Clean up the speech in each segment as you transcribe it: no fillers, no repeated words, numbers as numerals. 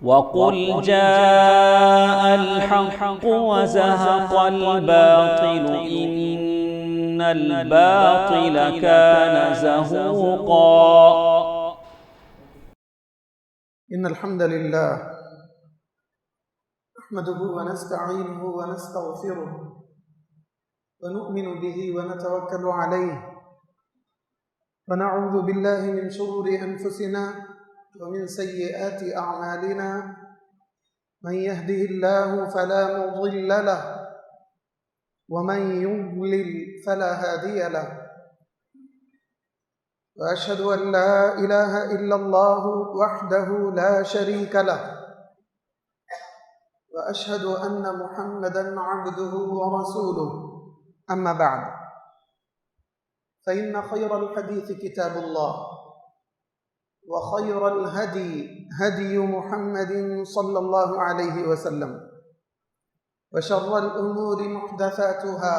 وقل جاء الحق وزهق الباطل إن الباطل كان زهوقا. إن الحمد لله نحمده ونستعينه ونستغفره ونؤمن به ونتوكل عليه ونعوذ بالله من شرور أنفسنا ومن سيئات أعمالنا من يهده الله فلا مضل له ومن يضلل فلا هادي له وأشهد أن لا إله إلا الله وحده لا شريك له وأشهد أن محمدًا عبده ورسوله أما بعد فإن خير الحديث كتاب الله وخير الهدي هدي محمد صلى الله عليه وسلم وشر الأمور محدثاتها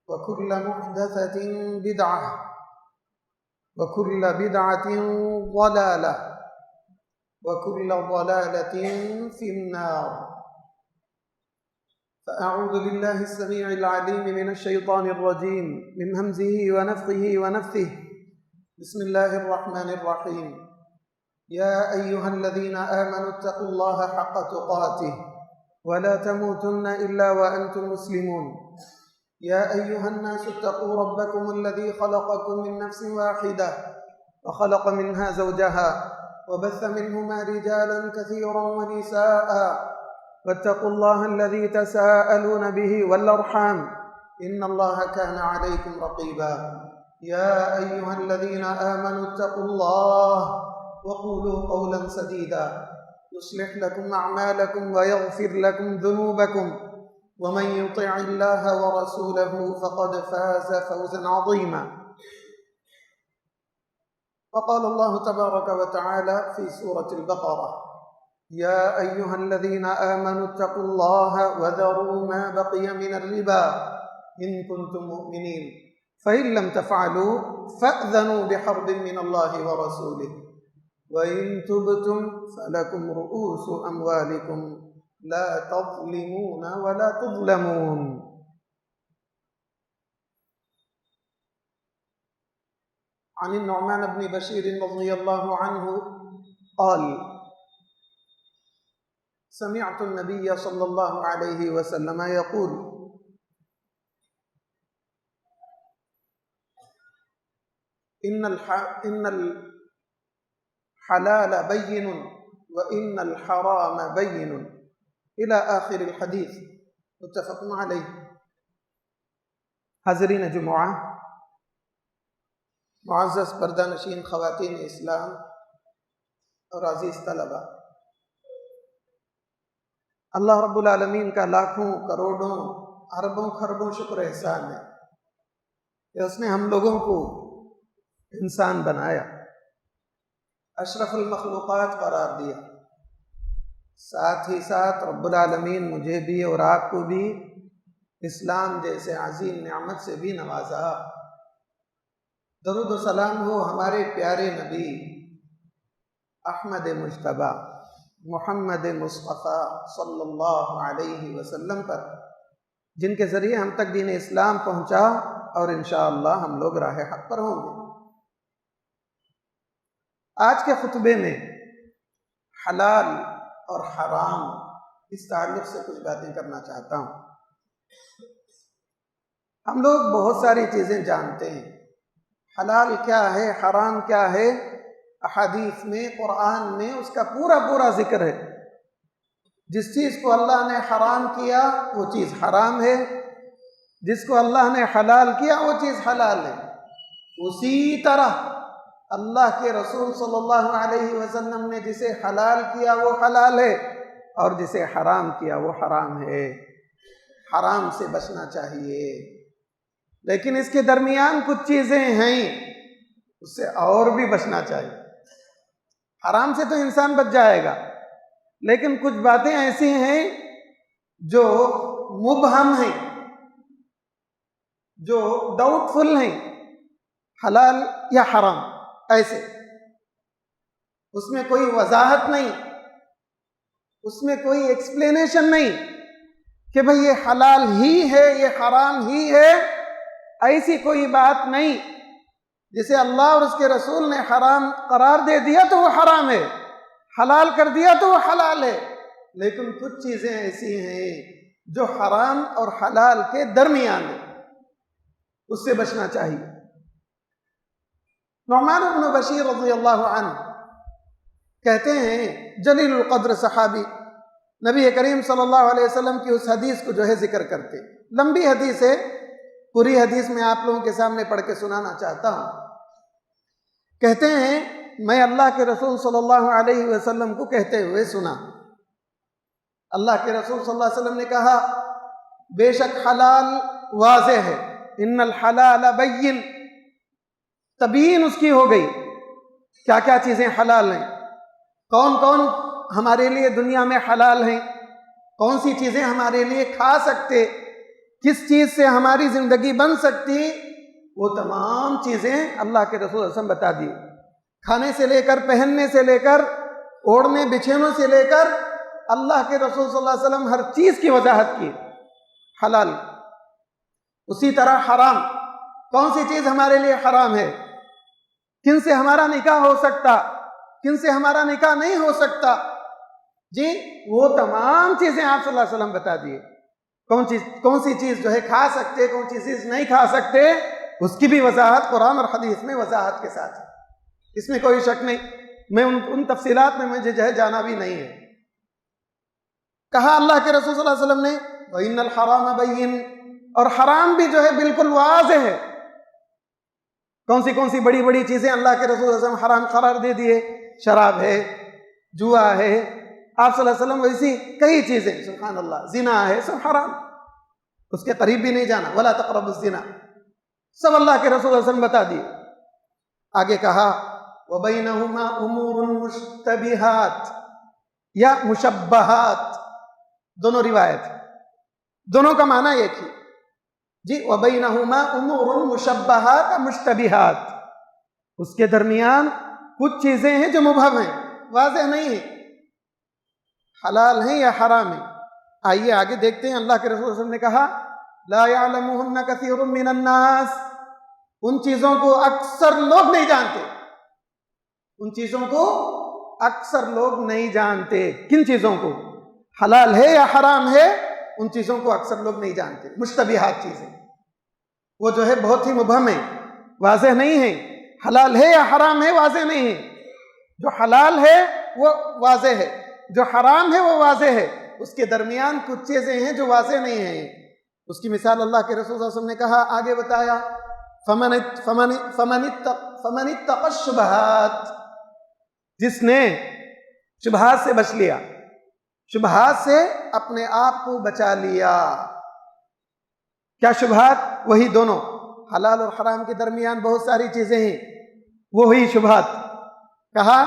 وكل محدثة بدعة وكل بدعة ضلالة وكل ضلالة في النار. فأعوذ بالله السميع العليم من الشيطان الرجيم من همزه ونفخه ونفثه. بسم الله الرحمن الرحيم. يا أيها الذين آمنوا اتقوا الله حق تقاته ولا تموتن إلا وأنتم مسلمون. يا أيها الناس اتقوا ربكم الذي خلقكم من نفس واحدة وخلق منها زوجها وبث منهما رجالا كثيرا ونساء واتقوا الله الذي تساءلون به والأرحام إن الله كان عليكم رقيبا. يا أيها الذين آمنوا اتقوا الله وقولوا قولا سديدا يصلح لكم أعمالكم ويغفر لكم ذنوبكم ومن يطع الله ورسوله فقد فاز فوزا عظيما. وقال الله تبارك وتعالى في سورة البقرة: يا أيها الذين آمنوا اتقوا الله وذروا ما بقي من الربا إن كنتم مؤمنين فإن لم تفعلوا فأذنوا بحرب من الله ورسوله وإن تبتم فلكم رؤوس أموالكم لا تظلمون ولا تظلمون. عن النعمان بن بشير رضي الله عنه قال: سمعت النبي صلى الله عليه وسلم يقول: إن الحلال بين وإن الحرام بين إلى آخر الحديث متفق علیہ. حاضرین جمعہ، معزز پردہ نشین خواتین اسلام اور عزیز طلبہ، اللہ رب العالمین کا لاکھوں کروڑوں اربوں خربوں شکر احسان ہے کہ اس نے ہم لوگوں کو انسان بنایا، اشرف المخلوقات قرار دیا، ساتھ ہی ساتھ رب العالمین مجھے بھی اور آپ کو بھی اسلام جیسے عظیم نعمت سے بھی نوازا۔ درود و سلام ہو ہمارے پیارے نبی احمد مجتبیٰ محمد مصطفیٰ صلی اللہ علیہ وسلم پر، جن کے ذریعے ہم تک دین اسلام پہنچا اور انشاءاللہ ہم لوگ راہ حق پر ہوں گے۔ آج کے خطبے میں حلال اور حرام اس تعلق سے کچھ باتیں کرنا چاہتا ہوں۔ ہم لوگ بہت ساری چیزیں جانتے ہیں، حلال کیا ہے، حرام کیا ہے، احادیث میں، قرآن میں اس کا پورا ذکر ہے۔ جس چیز کو اللہ نے حرام کیا وہ چیز حرام ہے، جس کو اللہ نے حلال کیا وہ چیز حلال ہے۔ اسی طرح اللہ کے رسول صلی اللہ علیہ وسلم نے جسے حلال کیا وہ حلال ہے اور جسے حرام کیا وہ حرام ہے۔ حرام سے بچنا چاہیے، لیکن اس کے درمیان کچھ چیزیں ہیں اس سے اور بھی بچنا چاہیے۔ حرام سے تو انسان بچ جائے گا، لیکن کچھ باتیں ایسی ہیں جو مبہم ہیں، جو ڈاؤٹ فل ہیں، حلال یا حرام، ایسے اس میں کوئی وضاحت نہیں، اس میں کوئی ایکسپلینیشن نہیں کہ بھئی یہ حلال ہی ہے یہ حرام ہی ہے، ایسی کوئی بات نہیں۔ جسے اللہ اور اس کے رسول نے حرام قرار دے دیا تو وہ حرام ہے، حلال کر دیا تو وہ حلال ہے، لیکن کچھ چیزیں ایسی ہیں جو حرام اور حلال کے درمیان ہیں، اس سے بچنا چاہیے۔ نعمان بن بشیر رضی اللہ عنہ کہتے ہیں، جلیل القدر صحابی، نبی کریم صلی اللہ علیہ وسلم کی اس حدیث کو جو ہے ذکر کرتے، لمبی حدیث ہے، پوری حدیث میں آپ لوگوں کے سامنے پڑھ کے سنانا چاہتا ہوں۔ کہتے ہیں میں اللہ کے رسول صلی اللہ علیہ وسلم کو کہتے ہوئے سنا، اللہ کے رسول صلی اللہ علیہ وسلم نے کہا بے شک حلال واضح ہے، ان الحلال بین، تبیین اس کی ہو گئی، کیا کیا چیزیں حلال ہیں، کون کون ہمارے لیے دنیا میں حلال ہیں، کون سی چیزیں ہمارے لیے کھا سکتے، کس چیز سے ہماری زندگی بن سکتی، وہ تمام چیزیں اللہ کے رسول صلی اللہ علیہ وسلم بتا دی، کھانے سے لے کر پہننے سے لے کر اوڑھنے بچھونے سے لے کر اللہ کے رسول صلی اللہ علیہ وسلم ہر چیز کی وضاحت کی حلال۔ اسی طرح حرام، کون سی چیز ہمارے لیے حرام ہے، کن سے ہمارا نکاح ہو سکتا، کن سے ہمارا نکاح نہیں ہو سکتا، جی وہ تمام چیزیں آپ صلی اللہ علیہ وسلم بتا دیے، کون سی چیز جو ہے کھا سکتے، کون سی چیز نہیں کھا سکتے، اس کی بھی وضاحت قرآن اور حدیث میں وضاحت کے ساتھ ہے، اس میں کوئی شک نہیں، میں ان تفصیلات میں مجھے جو ہے جانا بھی نہیں ہے۔ کہا اللہ کے رسول صلی اللہ علیہ وسلم نے وَإِنَّ الْحَرَامَ بَيِّنٌ، اور حرام بھی جو ہے بالکل واضح ہے، کون سی بڑی بڑی چیزیں اللہ کے رسول صلی اللہ علیہ وسلم حرام قرار دے دیے، شراب ہے، جوا ہے، آپ صلی اللہ علیہ وسلم ویسی کئی چیزیں، سبحان اللہ، زنا ہے، سب حرام، اس کے قریب بھی نہیں جانا، وَلَا تَقْرَبُوا الزِّنَا، سب اللہ کے رسول صلی اللہ علیہ وسلم بتا دیے۔ آگے کہا وَبَيْنَهُمَا أُمُورٌ مُشْتَبِهَاتٌ یا مشبہات، دونوں روایت، دونوں کا معنی ایک ہی جی، وَبَيْنَهُمَا أُمُورٌ مُشَبَّهَاتٌ مُشْتَبِهَاتٌ، اس کے درمیان کچھ چیزیں ہیں جو مبہم ہیں، واضح نہیں ہیں، حلال ہیں یا حرام ہیں۔ آئیے آگے دیکھتے ہیں، اللہ کے رسول صلی اللہ علیہ وسلم نے کہا لا يعلمهن كثير من الناس، ان چیزوں کو اکثر لوگ نہیں جانتے، ان چیزوں کو اکثر لوگ نہیں جانتے، کن چیزوں کو، حلال ہے یا حرام ہے، ان چیزوں کو اکثر لوگ نہیں جانتے، مشتبہات چیزیں، وہ جو ہے بہت ہی مبہم ہیں، واضح نہیں ہیں، حلال ہے یا حرام ہے واضح نہیں ہے، جو حلال ہے وہ واضح ہے، جو حرام ہے وہ واضح ہے، اس کے درمیان کچھ چیزیں ہیں جو واضح نہیں ہیں۔ اس کی مثال اللہ کے رسول صلی اللہ علیہ وسلم نے کہا، آگے بتایا فمن اتقى الشبہات، جس نے شبہات سے بچ لیا، شبہات سے اپنے آپ کو بچا لیا۔ کیا شبہات؟ وہی دونوں، حلال اور حرام کے درمیان بہت ساری چیزیں ہیں، وہی شبہات۔ کہا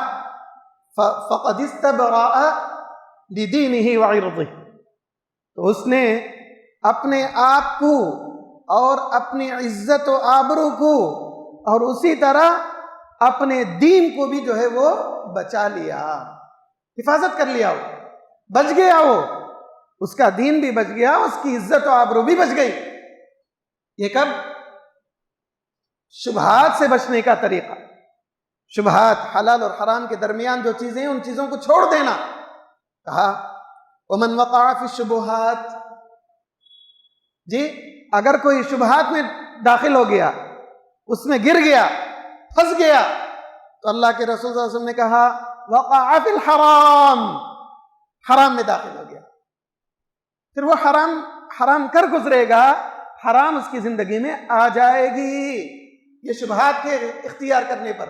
فقد استبرأ لدینہ وعرضہ، تو اس نے اپنے آپ کو اور اپنی عزت و آبرو کو اور اسی طرح اپنے دین کو بھی جو ہے وہ بچا لیا، حفاظت کر لیا، وہ بچ گیا، وہ اس کا دین بھی بچ گیا، اس کی عزت و آبرو بھی بچ گئی۔ یہ کب؟ شبہات سے بچنے کا طریقہ، شبہات حلال اور حرام کے درمیان جو چیزیں ہیں ان چیزوں کو چھوڑ دینا۔ کہا ومن وقع فی الشبہات، جی اگر کوئی شبہات میں داخل ہو گیا، اس میں گر گیا، پھنس گیا، تو اللہ کے رسول صلی اللہ علیہ وسلم نے کہا وقع فی الحرام، حرام میں داخل ہو گیا، پھر وہ حرام کر گزرے گا، حرام اس کی زندگی میں آ جائے گی۔ یہ شبہات کے اختیار کرنے پر،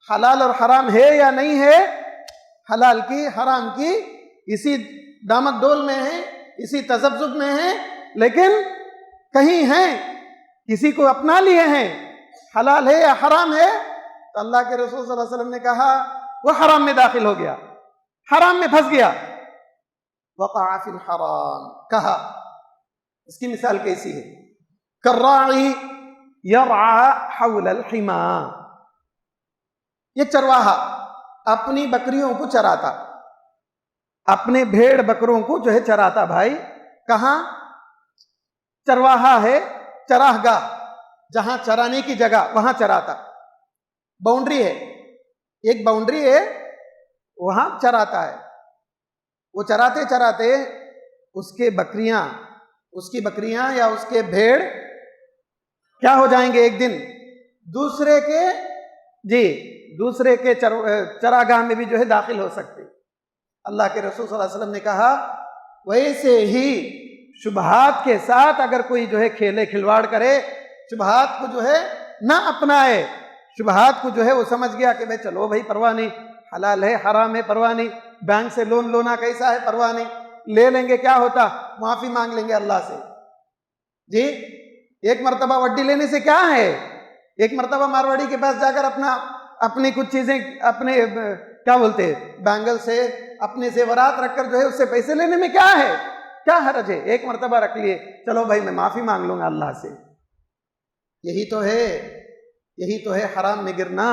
حلال اور حرام ہے یا نہیں ہے، حلال کی حرام کی اسی دامت ڈول میں ہے، اسی تذبذب میں ہے، لیکن کہیں ہیں، کسی کو اپنا لیے ہیں، حلال ہے یا حرام ہے، تو اللہ کے رسول صلی اللہ علیہ وسلم نے کہا وہ حرام میں داخل ہو گیا، حرام میں پھنس گیا، وقع فی الحرام۔ کہا اس کی مثال کیسی ہے؟ کالراعی یرعی حول الحما، یہ چرواہا اپنی بکریوں کو چراتا، اپنے بھیڑ بکروں کو جو ہے چراتا بھائی. کہاں؟ چرواہا ہے، چراہ گاہ، جہاں چرانے کی جگہ وہاں چراتا. باؤنڈری ہے، ایک باؤنڈری ہے، وہاں چراتا ہے. وہ چراتے چراتے اس کی بکریاں یا اس کے بھیڑ کیا ہو جائیں گے ایک دن دوسرے کے چراگاہ میں بھی جو ہے داخل ہو سکتے. اللہ کے رسول صلی اللہ علیہ وسلم نے کہا ویسے ہی شبہات کے ساتھ اگر کوئی جو ہے کھیلے کھلواڑ کرے، شبہات کو جو ہے نہ اپنائے، شبہات کو جو ہے وہ سمجھ گیا کہ بھائی چلو بھائی پرواہ نہیں، حلال ہے حرام ہے پرواہ نہیں، بینک سے لون لونا کیسا ہے پرواہ نہیں، لے لیں گے کیا ہوتا، معافی مانگ لیں گے اللہ سے. جی ایک مرتبہ وڈی لینے سے کیا ہے، ایک مرتبہ مارواڑی کے پاس جا کر اپنی کچھ چیزیں اپنے کیا بولتے بینگل سے اپنے زیورات رکھ کر جو ہے اس سے پیسے لینے میں کیا ہے، کیا حرج ہے، ایک مرتبہ رکھ لیے چلو بھائی میں معافی مانگ لوں گا اللہ سے. یہی تو ہے حرام میں گرنا.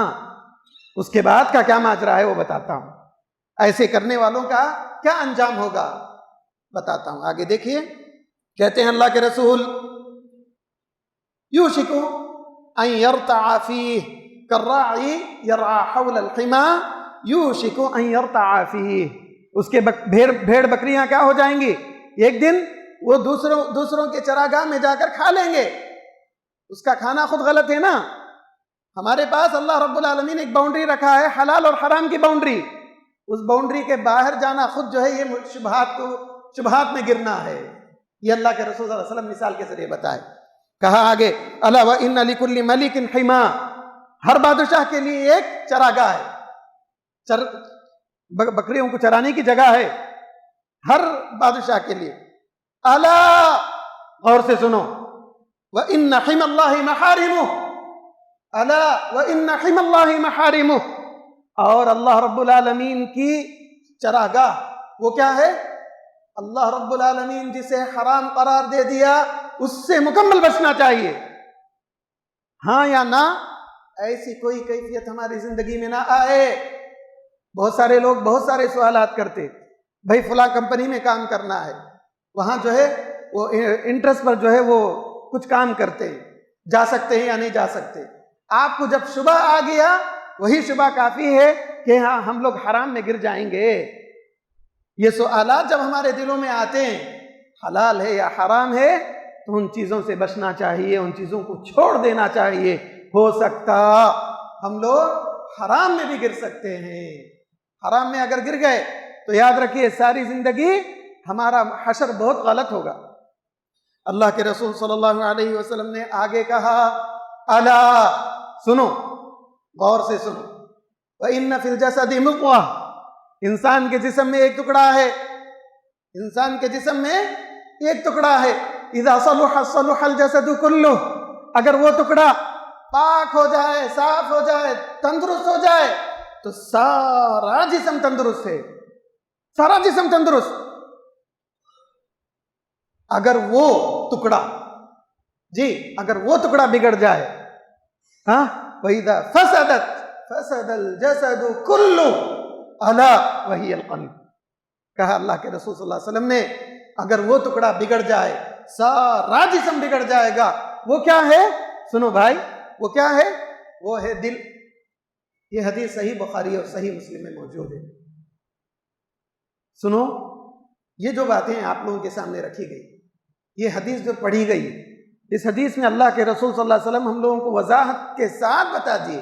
اس کے بعد کا کیا ماجرا ہے وہ بتاتا ہوں، ایسے کرنے والوں کا کیا انجام ہوگا بتاتا ہوں. آگے دیکھیے، کہتے ہیں اللہ کے رسول یوشک ان یرتع فیہ کالراعی یرعی حول الحما یوشک ان یرتع فیہ. اس کے بھیڑ بکریاں کیا ہو جائیں گی، ایک دن وہ دوسروں کے چراگاہ میں جا کر کھا لیں گے. اس کا کھانا خود غلط ہے نا. ہمارے پاس اللہ رب العالمین ایک باؤنڈری رکھا ہے، حلال اور حرام کی باؤنڈری. اس باؤنڈری کے باہر جانا خود جو ہے یہ شبہات میں گرنا ہے. یہ اللہ کے رسول صلی اللہ علیہ وسلم مثال کے ذریعے بتائے. کہا آگے الا وان لکل ملک حما، ہر بادشاہ کے لیے ایک چراگاہ ہے، بکریوں کو چرانے کی جگہ ہے ہر بادشاہ کے لیے. الا، غور سے سنو، وان حما اللہ محارمہ، الا وان حما اللہ محارمہ، اور اللہ رب العالمین کی چراگاہ وہ کیا ہے، اللہ رب العالمین جسے حرام قرار دے دیا اس سے مکمل بچنا چاہیے. ہاں یا نہ، ایسی کوئی کیفیت ہماری زندگی میں نہ آئے. بہت سارے لوگ بہت سارے سوالات کرتے، بھائی فلاں کمپنی میں کام کرنا ہے، وہاں جو ہے وہ انٹرسٹ پر جو ہے وہ کچھ کام کرتے ہیں، جا سکتے ہیں یا نہیں جا سکتے. آپ کو جب شبہ آ گیا وہی شبہ کافی ہے کہ ہاں ہم لوگ حرام میں گر جائیں گے. یہ سوالات جب ہمارے دلوں میں آتے ہیں حلال ہے یا حرام ہے تو ان چیزوں سے بچنا چاہیے، ان چیزوں کو چھوڑ دینا چاہیے. ہو سکتا ہم لوگ حرام میں بھی گر سکتے ہیں. حرام میں اگر گر گئے تو یاد رکھیے ساری زندگی ہمارا حشر بہت غلط ہوگا. اللہ کے رسول صلی اللہ علیہ وسلم نے آگے کہا الا، سنو، غور سے سنو، وَإِنَّ فِي الْجَسَدِ مُضْغَةً، انسان کے جسم میں ایک ٹکڑا ہے، انسان کے جسم میں ایک ٹکڑا ہے. اذا صلح صلح الجسد كله، اگر وہ ٹکڑا پاک ہو جائے، صاف ہو جائے، تندرست ہو جائے تو سارا جسم تندرست ہے، سارا جسم تندرست. اگر وہ ٹکڑا اگر وہ ٹکڑا بگڑ جائے، وَإِذَا فَسَدَ الْجَسَدُ كُلُّهُ أَلَا وَهِيَ الْقَلْبُ. کہا اللہ کے رسول صلی اللہ علیہ وسلم نے اگر وہ ٹکڑا بگڑ جائے سارا جسم بگڑ جائے گا. وہ کیا ہے؟ سنو بھائی، وہ کیا ہے؟ وہ ہے دل. یہ حدیث صحیح بخاری اور صحیح مسلم میں موجود ہے. سنو، یہ جو باتیں آپ لوگوں کے سامنے رکھی گئی، یہ حدیث جو پڑھی گئی، اس حدیث میں اللہ کے رسول صلی اللہ علیہ وسلم ہم لوگوں کو وضاحت کے ساتھ بتا دیے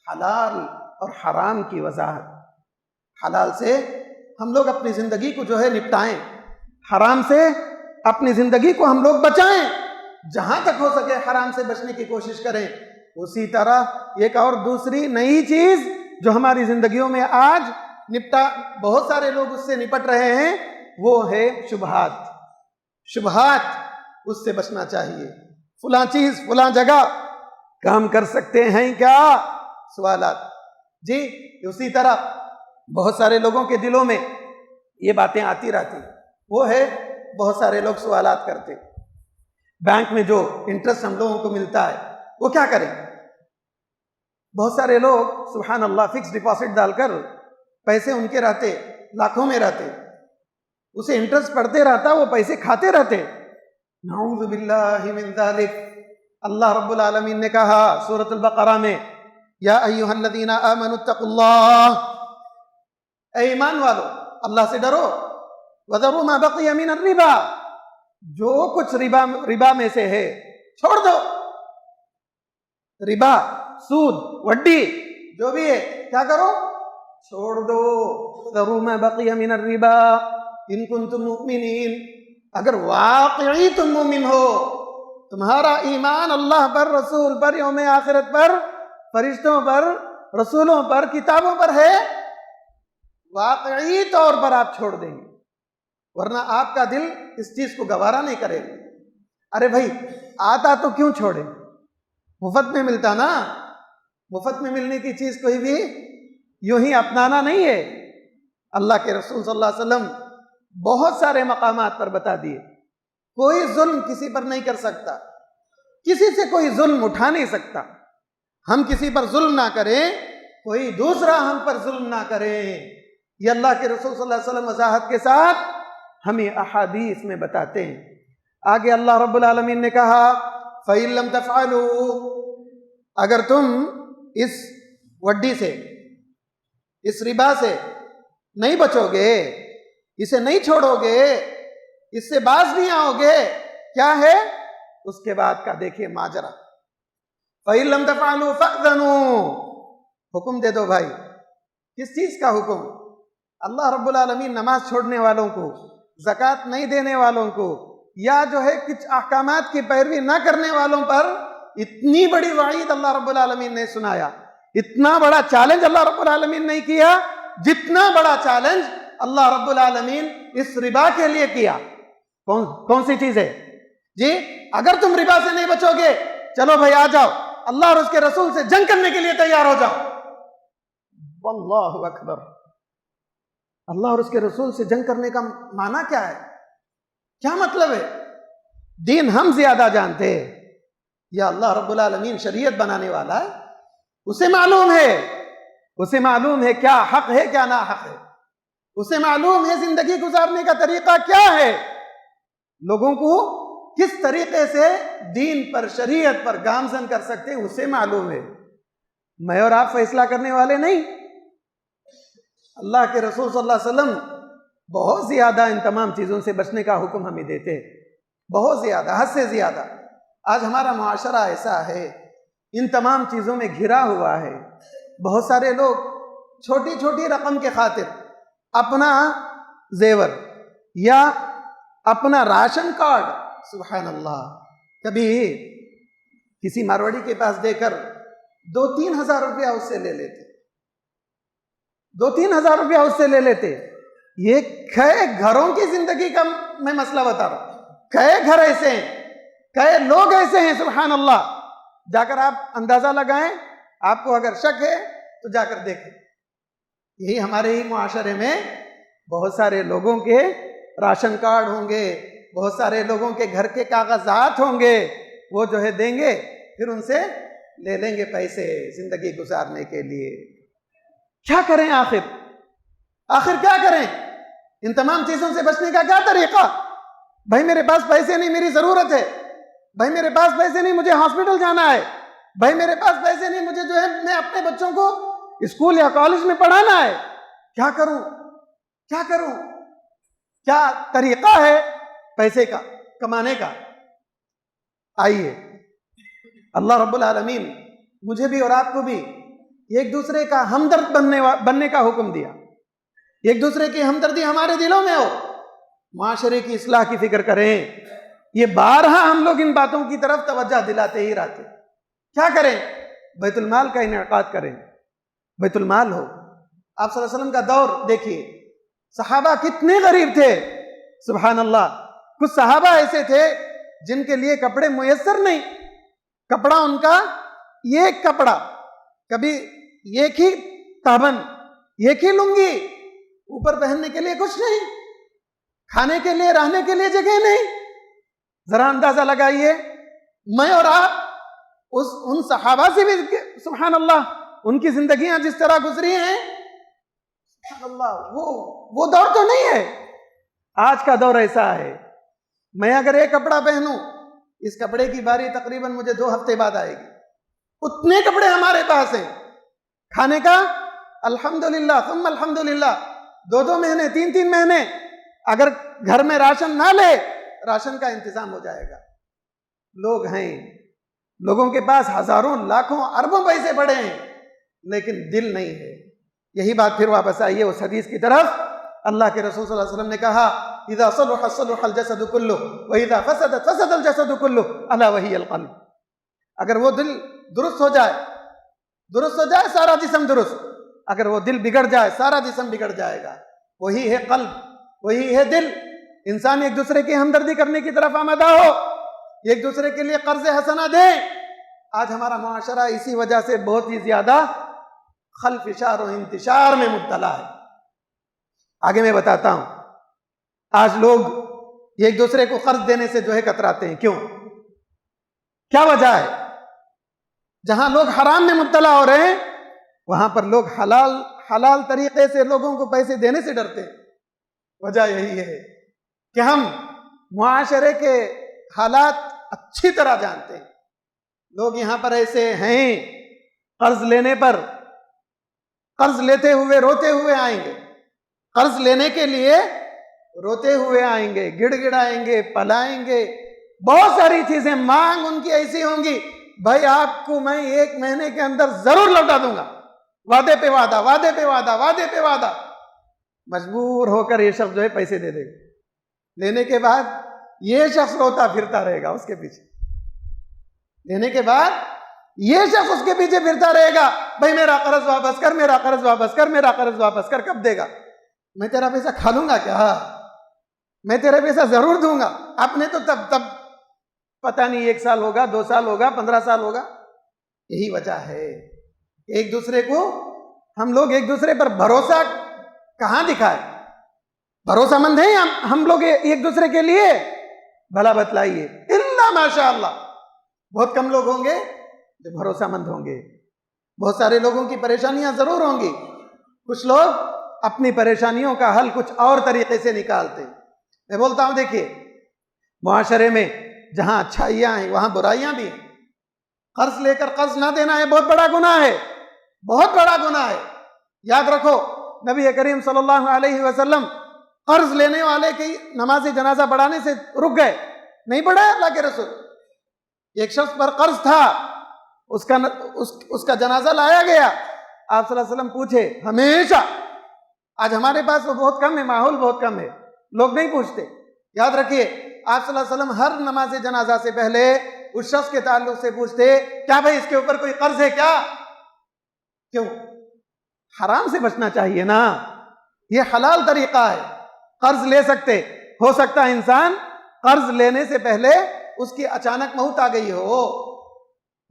حلال اور حرام کی وضاحت. حلال سے ہم لوگ اپنی زندگی کو جو ہے نپٹائیں، حرام سے اپنی زندگی کو ہم لوگ بچائیں، جہاں تک ہو سکے حرام سے بچنے کی کوشش کریں. اسی طرح ایک اور دوسری نئی چیز جو ہماری زندگیوں میں آج بہت سارے لوگ اس سے نپٹ رہے ہیں، وہ ہے شبہات. اس سے بچنا چاہیے. فلاں چیز فلاں جگہ کام کر سکتے ہیں کیا؟ سوالات. جی اسی طرح بہت سارے لوگوں کے دلوں میں یہ باتیں آتی رہتی. وہ ہے بہت سارے لوگ سوالات کرتے، بینک میں جو انٹرسٹ ہم لوگوں کو ملتا ہے وہ کیا کریں. بہت سارے لوگ سبحان اللہ فکس ڈپازٹ ڈال کر پیسے ان کے رہتے لاکھوں میں رہتے، اسے انٹرسٹ پڑتے رہتا، وہ پیسے کھاتے رہتے. نعوذ باللہ من ذالک. اللہ رب العالمین نے کہا سورۃ البقرہ میں، یا ایھا الذین آمنوا اتقوا اللہ، اے ایمان والو اللہ سے ڈرو، وذروا ما بقی من الربا، جو کچھ ربا میں سے ہے چھوڑ دو. ربا، سود، وڈی جو بھی ہے کیا کرو؟ چھوڑ دو. ذروا ما بقی من الربا ان کنتم مؤمنین، اگر واقعی تم مومن ہو، تمہارا ایمان اللہ پر، رسول پر، یوم آخرت پر، فرشتوں پر، رسولوں پر، کتابوں پر ہے، واقعی طور پر آپ چھوڑ دیں گے، ورنہ آپ کا دل اس چیز کو گوارا نہیں کرے گا. ارے بھائی آتا تو کیوں چھوڑے؟ مفت میں ملتا نا. مفت میں ملنے کی چیز کوئی بھی یوں ہی اپنانا نہیں ہے. اللہ کے رسول صلی اللہ علیہ وسلم بہت سارے مقامات پر بتا دیے، کوئی ظلم کسی پر نہیں کر سکتا، کسی سے کوئی ظلم اٹھا نہیں سکتا. ہم کسی پر ظلم نہ کریں، کوئی دوسرا ہم پر ظلم نہ کرے. یہ اللہ کے رسول صلی اللہ علیہ وسلم وضاحت کے ساتھ ہمیں احادیث میں بتاتے ہیں. آگے اللہ رب العالمین نے کہا فَإِن لَّمْ تَفْعَلُوا، اگر تم اس وڈی سے، اس ربا سے نہیں بچو گے، اسے نہیں چھوڑو گے، اس سے باز نہیں آؤ گے، کیا ہے اس کے بعد کا دیکھیے ماجرا. فَإِن لَّمْ تَفْعَلُوا فَأْذَنُوا، حکم دے دو بھائی. کس چیز کا حکم؟ اللہ رب العالمین نماز چھوڑنے والوں کو، زکوٰۃ نہیں دینے والوں کو، یا جو ہے کچھ احکامات کی پیروی نہ کرنے والوں پر اتنی بڑی وعید اللہ رب العالمین نے سنایا. اتنا بڑا چیلنج اللہ رب العالمین نے کیا جتنا بڑا چیلنج اللہ رب العالمین اس ربا کے لیے کیا. کون سی چیز ہے جی؟ اگر تم ربا سے نہیں بچو گے، چلو بھائی آ جاؤ، اللہ اور اس کے رسول سے جنگ کرنے کے لیے تیار ہو جاؤ. واللہ اکبر. اللہ اور اس کے رسول سے جنگ کرنے کا معنی کیا ہے؟ کیا مطلب ہے؟ دین ہم زیادہ جانتے ہیں یا اللہ رب العالمین شریعت بنانے والا ہے؟ اسے معلوم ہے، اسے معلوم ہے کیا حق ہے کیا نا حق ہے، اسے معلوم ہے زندگی گزارنے کا طریقہ کیا ہے، لوگوں کو کس طریقے سے دین پر، شریعت پر گامزن کر سکتے ہیں، اسے معلوم ہے. میں اور آپ فیصلہ کرنے والے نہیں. اللہ کے رسول صلی اللہ علیہ وسلم بہت زیادہ ان تمام چیزوں سے بچنے کا حکم ہمیں دیتے ہیں، بہت زیادہ، حد سے زیادہ. آج ہمارا معاشرہ ایسا ہے، ان تمام چیزوں میں گھرا ہوا ہے. بہت سارے لوگ چھوٹی چھوٹی رقم کے خاطر اپنا زیور یا اپنا راشن کارڈ، سبحان اللہ، کبھی کسی ماروڑی کے پاس دے کر 2-3 ہزار روپیہ اس سے لے لیتے، 2-3 ہزار روپیہ اس سے لے لیتے. یہ کئے گھروں کی زندگی کا میں مسئلہ بتا رہا ہوں. کئے گھر ایسے ہیں، کئے لوگ ایسے ہیں، سبحان اللہ. جا کر آپ اندازہ لگائیں، آپ کو اگر شک ہے تو جا کر دیکھیں. یہی ہمارے ہی معاشرے میں بہت سارے لوگوں کے راشن کارڈ ہوں گے، بہت سارے لوگوں کے گھر کے کاغذات ہوں گے، وہ جو ہے دیں گے، پھر ان سے لے لیں گے پیسے زندگی گزارنے کے لیے. کیا کریں آخر کیا کریں؟ ان تمام چیزوں سے بچنے کا کیا طریقہ؟ بھائی میرے پاس پیسے نہیں، میری ضرورت ہے. بھائی میرے پاس پیسے نہیں، مجھے ہاسپٹل جانا ہے. بھائی میرے پاس پیسے نہیں، مجھے جو ہے میں اپنے بچوں کو اسکول یا کالج میں پڑھانا ہے. کیا کروں؟ کیا طریقہ ہے پیسے کا کمانے کا؟ آئیے اللہ رب العالمین مجھے بھی اور آپ کو بھی ایک دوسرے کا ہمدرد بننے کا حکم دیا. ایک دوسرے کی ہمدردی ہمارے دلوں میں ہو، معاشرے کی اصلاح کی فکر کریں. یہ بارہا ہم لوگ ان باتوں کی طرف توجہ دلاتے ہی رہتے. کیا کریں؟ بیت المال کا انعقاد کریں. بیت المال ہو. آپ صلی اللہ علیہ وسلم کا دور دیکھیے، صحابہ کتنے غریب تھے، سبحان اللہ. کچھ صحابہ ایسے تھے جن کے لیے کپڑے میسر نہیں، کپڑا ان کا ایک کپڑا، کبھی ایک ہی تابن، ایک ہی لنگی، اوپر پہننے کے لیے کچھ نہیں، کھانے کے لیے، رہنے کے لیے جگہ نہیں. ذرا اندازہ لگائیے میں اور آپ ان صحابہ سے بھی، سبحان اللہ، ان کی زندگیاں جس طرح گزری ہیں، سبحان اللہ، وہ دور تو نہیں ہے. آج کا دور ایسا ہے، میں اگر ایک کپڑا پہنوں، اس کپڑے کی باری تقریباً مجھے 2 ہفتے بعد آئے گی، اتنے کپڑے ہمارے پاس ہیں۔ کھانے کا الحمدللہ ثم الحمدللہ 2 مہینے 3 مہینے اگر گھر میں راشن نہ لے، راشن کا انتظام ہو جائے گا۔ لوگ ہیں، لوگوں کے پاس ہزاروں لاکھوں اربوں پیسے پڑے ہیں، لیکن دل نہیں ہے۔ یہی بات پھر واپس آئیے اس حدیث کی طرف۔ اللہ کے رسول صلی اللہ علیہ وسلم نے کہا اذا صلح صلح الجسد كله واذا فسدت فسد الجسد كله الا وهي القلب۔ اگر وہ دل درست ہو جائے سارا جسم درست، اگر وہ دل بگڑ جائے سارا جسم بگڑ جائے گا۔ وہی ہے قلب، وہی ہے دل۔ انسان ایک دوسرے کی ہمدردی کرنے کی طرف آمادہ ہو، ایک دوسرے کے لیے قرض حسنہ دیں۔ آج ہمارا معاشرہ اسی وجہ سے بہت ہی زیادہ خلفشار و انتشار میں مبتلا ہے۔ آگے میں بتاتا ہوں، آج لوگ ایک دوسرے کو قرض دینے سے جو ہے کتراتے ہیں، کیوں؟ کیا وجہ ہے؟ جہاں لوگ حرام میں مبتلا ہو رہے ہیں وہاں پر لوگ حلال طریقے سے لوگوں کو پیسے دینے سے ڈرتے ہیں۔ وجہ یہی ہے کہ ہم معاشرے کے حالات اچھی طرح جانتے ہیں۔ لوگ یہاں پر ایسے ہیں، قرض لینے پر، قرض لیتے ہوئے روتے ہوئے آئیں گے، قرض لینے کے لیے روتے ہوئے آئیں گے، گڑ گڑائیں گے، پلائیں گے، بہت ساری چیزیں مانگ ان کی ایسی ہوں گی، بھائی آپ کو میں 1 مہینے کے اندر ضرور لوٹا دوں گا، وعدے پہ وعدہ، وعدے پہ وعدہ، وعدے پہ وعدہ۔ مجبور ہو کر یہ شخص جو ہے پیسے دے دے گا۔ لینے کے بعد یہ شخص روتا پھرتا رہے گا اس کے پیچھے، لینے کے بعد یہ شخص اس کے پیچھے پھرتا رہے گا، بھائی میرا قرض واپس کر، میرا قرض واپس کر، میرا قرض واپس کر، کب دے گا؟ میں تیرا پیسہ کھا لوں گا کیا؟ میں تیرا پیسہ ضرور دوں گا۔ آپ نے تو تب پتہ نہیں 1 سال ہوگا، 2 سال ہوگا، 15 سال ہوگا۔ یہی وجہ ہے ایک دوسرے کو، ہم لوگ ایک دوسرے پر بھروسہ کہاں دکھائے؟ بھروسہ مند ہیں ہم لوگ ایک دوسرے کے لیے؟ بھلا بتلائیے، الا ماشاء اللہ بہت کم لوگ ہوں گے جو بھروسہ مند ہوں گے۔ بہت سارے لوگوں کی پریشانیاں ضرور ہوں گی، کچھ لوگ اپنی پریشانیوں کا حل کچھ اور طریقے سے نکالتے۔ میں بولتا ہوں دیکھیے، معاشرے میں جہاں اچھائیاں ہیں وہاں برائیاں بھی ہیں۔ قرض لے کر قرض نہ دینا یہ بہت بڑا گناہ ہے، بہت بڑا گناہ ہے۔ یاد رکھو نبی کریم صلی اللہ علیہ وسلم قرض لینے والے کی نماز جنازہ پڑھانے سے رک گئے، نہیں پڑھا اللہ کے رسول۔ ایک شخص پر قرض تھا، اس کا جنازہ لایا گیا، آپ صلی اللہ علیہ وسلم پوچھے ہمیشہ۔ آج ہمارے پاس وہ بہت کم ہے، ماحول بہت کم ہے، لوگ نہیں پوچھتے۔ یاد رکھیے آپ صلی اللہ علیہ وسلم ہر نماز جنازہ سے پہلے اس شخص کے تعلق سے پوچھتے کیا بھائی اس کے اوپر کوئی قرض ہے کیا؟ کیوں؟ حرام سے بچنا چاہیے نا، یہ حلال طریقہ ہے، قرض لے سکتے۔ ہو سکتا ہے انسان قرض لینے سے پہلے اس کی اچانک موت آ گئی ہو،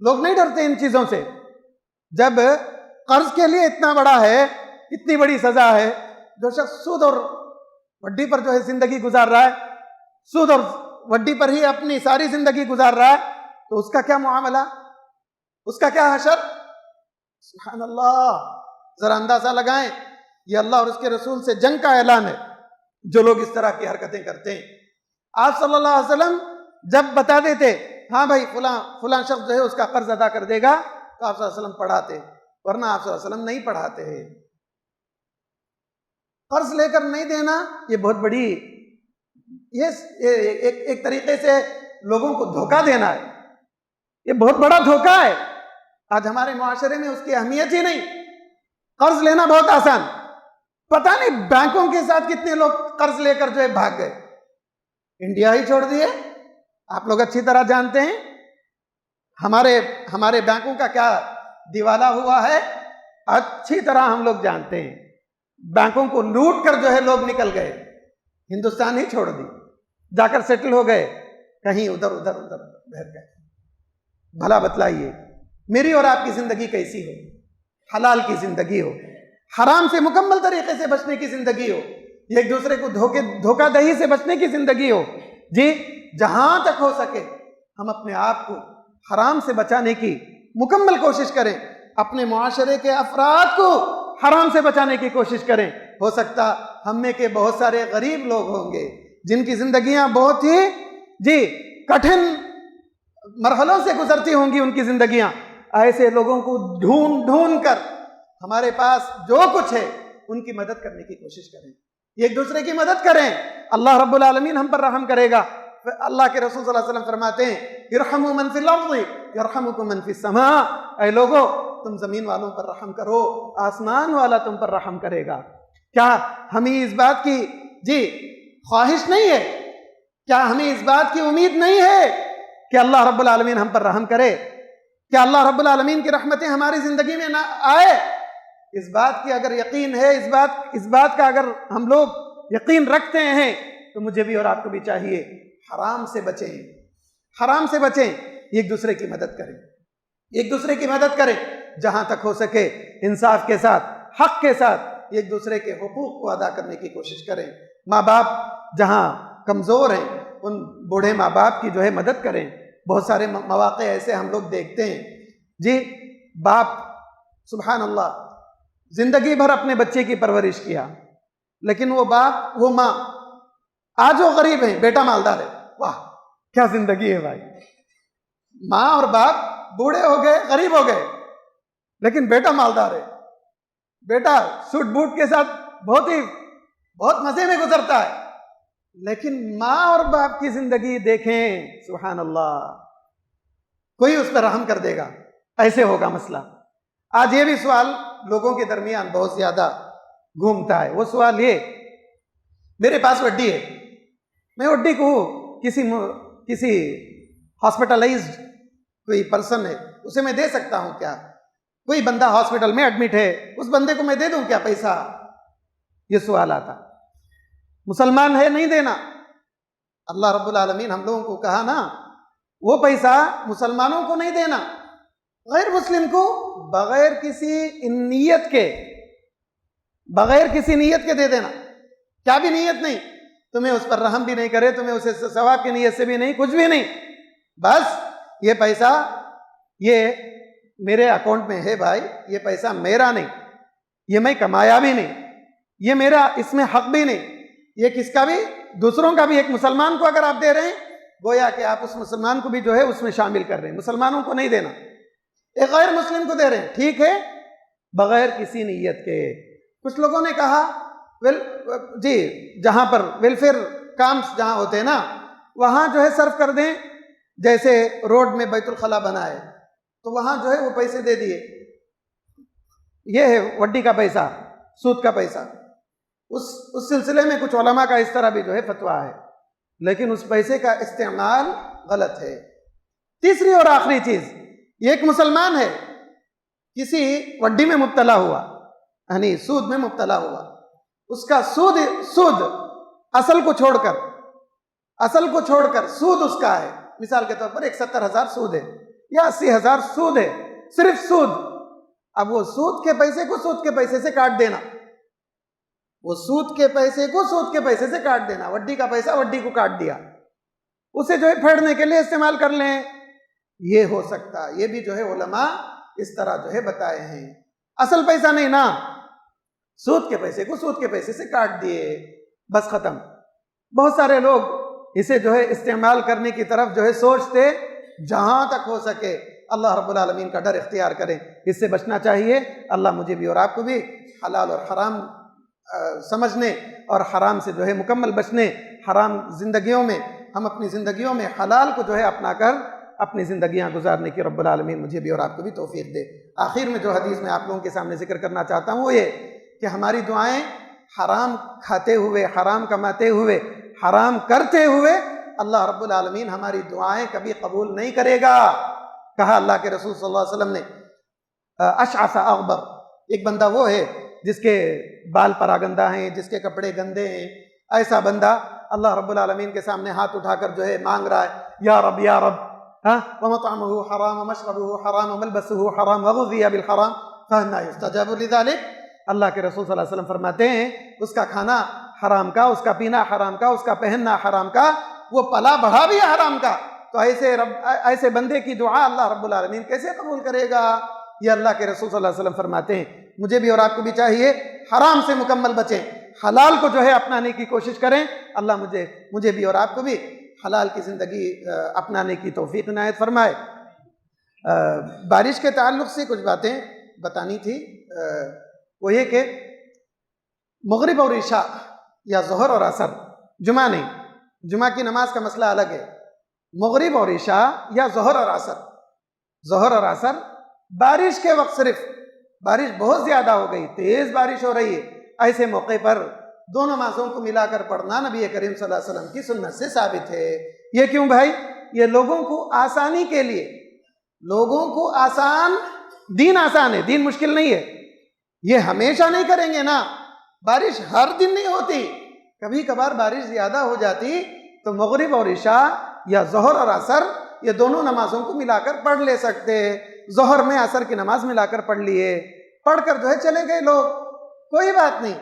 لوگ نہیں ڈرتے ان چیزوں سے۔ جب قرض کے لیے اتنا بڑا ہے، اتنی بڑی سزا ہے، جو شخص سود اور وڈی پر جو ہے زندگی گزار رہا ہے، سود اور وڈی پر ہی اپنی ساری زندگی گزار رہا ہے، تو اس کا کیا معاملہ، اس کا کیا حشر؟ سبحان اللہ، ذرا اندازہ لگائیں، یہ اللہ اور اس کے رسول سے جنگ کا اعلان ہے جو لوگ اس طرح کی حرکتیں کرتے ہیں۔ آپ صلی اللہ علیہ وسلم جب بتا دیتے ہاں بھائی فلاں شخص جو ہے اس کا قرض ادا کر دے گا، تو آپ صلی اللہ علیہ وسلم پڑھاتے، ورنہ آپ صلی اللہ علیہ وسلم نہیں پڑھاتے ہیں۔ قرض لے کر نہیں دینا یہ بہت بڑی، یہ ایک طریقے سے لوگوں کو دھوکہ دینا ہے، یہ بہت بڑا دھوکہ ہے۔ آج ہمارے معاشرے میں اس کی اہمیت ہی نہیں۔ قرض لینا بہت آسان، پتہ نہیں بینکوں کے ساتھ کتنے لوگ قرض لے کر جو ہے بھاگ گئے، انڈیا ہی چھوڑ دیے۔ آپ لوگ اچھی طرح جانتے ہیں ہمارے بینکوں کا کیا دیوالا ہوا ہے، اچھی طرح ہم لوگ جانتے ہیں۔ بینکوں کو لوٹ کر جو ہے لوگ نکل گئے، ہندوستان ہی چھوڑ دی، جا کر سیٹل ہو گئے کہیں ادھر بہر گئے۔ بھلا بتلائیے میری اور آپ کی زندگی کیسی ہو؟ حلال کی زندگی ہو، حرام سے مکمل طریقے سے بچنے کی زندگی ہو، ایک دوسرے کو دھوکہ دہی سے بچنے کی زندگی ہو۔ جی جہاں تک ہو سکے ہم اپنے آپ کو حرام سے بچانے کی مکمل کوشش کریں، اپنے معاشرے کے افراد کو حرام سے بچانے کی کوشش کریں۔ ہو سکتا ہم میں کے بہت سارے غریب لوگ ہوں گے جن کی زندگیاں بہت ہی کٹھن مرحلوں سے گزرتی ہوں گی ان کی زندگیاں. ایسے لوگوں کو ڈھونڈ ڈھونڈ کر ہمارے پاس جو کچھ ہے ان کی مدد کرنے کی کوشش کریں, ایک دوسرے کی مدد کریں. اللہ رب العالمین ہم پر رحم کرے گا. اللہ کے رسول صلی اللہ علیہ وسلم فرماتے ہیں ارحموا من فی الارض یرحمکم من فی السماء. اے لوگو تم زمین والوں پر رحم کرو, آسمان والا تم پر رحم کرے گا. کیا ہمیں اس بات کی خواہش نہیں ہے, کیا ہمیں اس بات کی امید نہیں ہے کہ اللہ رب العالمین ہم پر رحم کرے, کیا اللہ رب العالمین کی رحمتیں ہماری زندگی میں نہ آئے؟ اس بات کی اگر یقین ہے, اس بات کا اگر ہم لوگ یقین رکھتے ہیں تو مجھے بھی اور آپ کو بھی چاہیے حرام سے بچیں, حرام سے بچیں, ایک دوسرے کی مدد کریں, ایک دوسرے کی مدد کریں, جہاں تک ہو سکے انصاف کے ساتھ, حق کے ساتھ ایک دوسرے کے حقوق کو ادا کرنے کی کوشش کریں. ماں باپ جہاں کمزور ہیں ان بوڑھے ماں باپ کی مدد کریں. بہت سارے مواقع ایسے ہم لوگ دیکھتے ہیں باپ سبحان اللہ زندگی بھر اپنے بچے کی پرورش کیا, لیکن وہ باپ وہ ماں آج وہ غریب ہیں, بیٹا مالدار ہے. واہ کیا زندگی ہے بھائی, ماں اور باپ بوڑھے ہو گئے, غریب ہو گئے, لیکن بیٹا مالدار ہے. بیٹا سوٹ بوٹ کے ساتھ بہت مزے میں گزرتا ہے, لیکن ماں اور باپ کی زندگی دیکھیں سبحان اللہ, کوئی اس پر رحم کر دے گا, ایسے ہوگا مسئلہ. آج یہ بھی سوال لوگوں کے درمیان بہت زیادہ گھومتا ہے. وہ سوال یہ, میرے پاس وڈی ہے, میں وڈی کو کسی ہاسپٹلائزڈ کوئی پرسن ہے اسے میں دے سکتا ہوں کیا؟ کوئی بندہ ہاسپٹل میں ایڈمٹ ہے, اس بندے کو میں دے دوں کیا پیسہ؟ یہ سوال آتا. مسلمان ہے نہیں دینا. اللہ رب العالمین ہم لوگوں کو کہا نا وہ پیسہ مسلمانوں کو نہیں دینا, غیر مسلم کو بغیر کسی نیت کے دے دینا. کیا بھی نیت نہیں, تمہیں اس پر رحم بھی نہیں کرے, تمہیں اسے ثواب کی نیت سے بھی نہیں, کچھ بھی نہیں, بس یہ پیسہ یہ میرے اکاؤنٹ میں ہے بھائی, یہ پیسہ میرا نہیں, یہ میں کمایا بھی نہیں, یہ میرا اس میں حق بھی نہیں, یہ کس کا بھی, دوسروں کا بھی. ایک مسلمان کو اگر آپ دے رہے ہیں گویا کہ آپ اس مسلمان کو بھی اس میں شامل کر رہے ہیں, مسلمانوں کو نہیں دینا. ایک غیر مسلم کو دے رہے ہیں, ٹھیک ہے, بغیر کسی نیت کے. کچھ لوگوں نے کہا جہاں پر ویلفیئر کامس جہاں ہوتے ہیں نا وہاں صرف کر دیں, جیسے روڈ میں بیت الخلا بنا ہے تو وہاں وہ پیسے دے دیے. یہ ہے وڈی کا پیسہ, سود کا پیسہ. اس سلسلے میں کچھ علماء کا اس طرح بھی فتویٰ ہے, لیکن اس پیسے کا استعمال غلط ہے. تیسری اور آخری چیز, ایک مسلمان ہے کسی وڈی میں مبتلا ہوا, یعنی سود میں مبتلا ہوا, اس کا سود اصل کو چھوڑ کر سود اس کا ہے, مثال کے طور پر 70,000 سود ہے یا 80,000 سود ہے, صرف سود. اب وہ سود کے پیسے کو سود کے پیسے سے کاٹ دینا, وہ سود کے پیسے کو سود کے پیسے سے کاٹ دینا, وڈی کا پیسہ وڈی کو کاٹ دیا, اسے پھیڑنے کے لیے استعمال کر لیں, یہ ہو سکتا. یہ بھی علماء اس طرح بتائے ہیں. اصل پیسہ نہیں نا, سود کے پیسے کو سود کے پیسے سے کاٹ دیے, بس ختم. بہت سارے لوگ اسے استعمال کرنے کی طرف سوچتے, جہاں تک ہو سکے اللہ رب العالمین کا ڈر اختیار کریں, اس سے بچنا چاہیے. اللہ مجھے بھی اور آپ کو بھی حلال اور حرام سمجھنے اور حرام سے مکمل بچنے, حرام زندگیوں میں ہم اپنی زندگیوں میں حلال کو اپنا کر اپنی زندگیاں گزارنے کی رب العالمین مجھے بھی اور آپ کو بھی توفیق دے. آخر میں حدیث میں آپ لوگوں کے سامنے ذکر کرنا چاہتا ہوں وہ یہ کہ ہماری دعائیں حرام کھاتے ہوئے, حرام کماتے ہوئے, حرام کرتے ہوئے اللہ رب العالمین ہماری دعائیں کبھی قبول نہیں کرے گا. کہا اللہ کے رسول صلی اللہ علیہ وسلم نے, اشعث اغبر, ایک بندہ وہ ہے جس کے بال پراگندہ ہیں, جس کے کپڑے گندے ہیں, ایسا بندہ اللہ رب العالمین کے سامنے ہاتھ اٹھا کر مانگ رہا ہے, یا رب یا رب, وَمَطْعَمُهُ حَرَامٌ وَمَشْرَبُهُ حَرَامٌ وَمَلْبَسُهُ حَرَامٌ وَغُذِّيَ بِالْحَرَامِ فَأَنَّىٰ يُسْتَجَابُ لِذَٰلِكَ. اللہ کے رسول صلی اللہ علیہ وسلم فرماتے ہیں اس کا کھانا حرام کا, اس کا پینا حرام کا, اس کا پہننا حرام کا, وہ پلا بڑھا بھی حرام کا, تو ایسے بندے کی دعا اللہ رب العالمین کیسے قبول کرے گا؟ یہ اللہ کے رسول صلی اللہ علیہ وسلم فرماتے ہیں. مجھے بھی اور آپ کو بھی چاہیے حرام سے مکمل بچیں, حلال کو جو ہے اپنانے کی کوشش کریں. اللہ مجھے بھی اور آپ کو بھی حلال کی زندگی اپنانے کی توفیق عنایت فرمائے. بارش کے تعلق سے کچھ باتیں بتانی تھی. وہ یہ کہ مغرب اور عشاء یا ظہر اور عصر، جمعہ نہیں، جمعہ کی نماز کا مسئلہ الگ ہے. مغرب اور عشاء یا ظہر اور عصر، ظہر اور عصر بارش کے وقت، صرف بارش بہت زیادہ ہو گئی، تیز بارش ہو رہی ہے، ایسے موقع پر دو نمازوں کو ملا کر پڑھنا نبی کریم صلی اللہ علیہ وسلم کی سنت سے ثابت ہے. یہ کیوں بھائی؟ یہ لوگوں کو آسانی کے لیے، لوگوں کو دین آسان ہے، دین مشکل نہیں ہے. یہ ہمیشہ نہیں کریں گے نا، بارش ہر دن نہیں ہوتی، کبھی کبھار بارش زیادہ ہو جاتی تو مغرب اور عشاء یا ظہر اور عصر یہ دونوں نمازوں کو ملا کر پڑھ لے سکتے. ظہر میں عصر کی نماز ملا کر پڑھ لیے، پڑھ کر جو ہے چلے گئے لوگ، کوئی بات نہیں.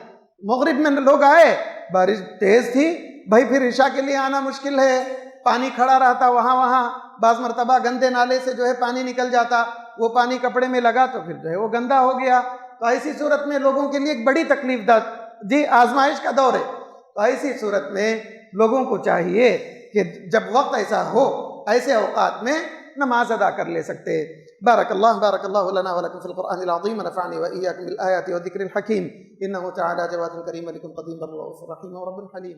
مغرب میں لوگ آئے، بارش تیز تھی بھائی، پھر عشاء کے لیے آنا مشکل ہے، پانی کھڑا رہتا وہاں، بعض مرتبہ گندے نالے سے جو ہے پانی نکل جاتا، وہ پانی کپڑے میں لگا تو پھر جو ہے وہ گندا ہو گیا. تو ایسی صورت میں لوگوں کے لیے ایک بڑی تکلیف دہ آزمائش کا دور ہے. تو ایسی صورت میں لوگوں کو چاہیے کہ جب وقت ایسا ہو، ایسے اوقات میں نماز ادا کر لے سکتے. بارک اللہ لنا ولکم فی القرآن العظیم ونفعنی وإیاکم بالآیات والذکر الحکیم. انہ تعالی جواد کریم علیکم قدیم بر رؤوف رحیم ورب حلیم.